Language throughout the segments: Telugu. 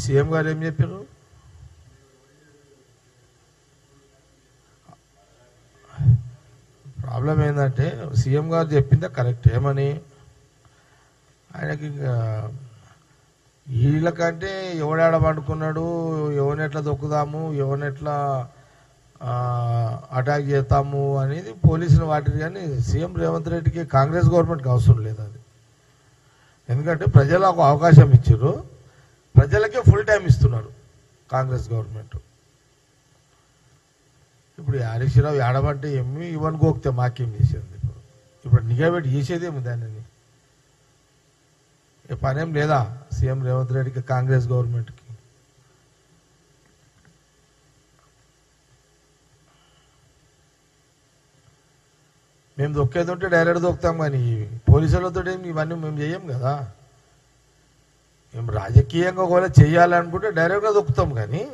సీఎం గారు ఏం చెప్పారు? ప్రాబ్లం ఏంటంటే సీఎం గారు చెప్పిందే కరెక్ట్. ఏమని ఆయనకి వీళ్ళకంటే ఎవడాడ పండుకున్నాడు, ఎవరినెట్లా దొక్కుదాము, ఎవరినెట్లా అటాక్ చేస్తాము అనేది పోలీసులు వాటిని, కానీ సీఎం రేవంత్ రెడ్డికి కాంగ్రెస్ గవర్నమెంట్కి అవసరం లేదు అది. ఎందుకంటే ప్రజలకు అవకాశం ఇచ్చారు, ప్రజలకే ఫుల్ టైం ఇస్తున్నారు కాంగ్రెస్ గవర్నమెంట్. ఇప్పుడు హరీష్ రావు ఏడమంటే ఏమి ఇవన్నీ గోకితే మాకేం చేసేది? ఇప్పుడు నిఘాబెట్టి చేసేదేమి దానిని? ఏ పనేం లేదా సీఎం రేవంత్ రెడ్డికి కాంగ్రెస్ గవర్నమెంట్కి? మేము దొక్కేది ఉంటే డైరెక్ట్ దొక్కుతాం, కానీ పోలీసులతో ఇవన్నీ మేము చేయం కదా. మేము రాజకీయంగా కూడా చేయాలనుకుంటే డైరెక్ట్గా దొక్కుతాం, కానీ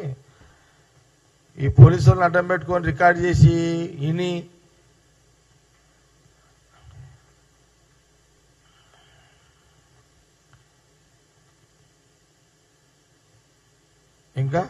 ఈ పోలీసులను అడ్డం పెట్టుకొని రికార్డ్ చేసి ఇని ఇంకా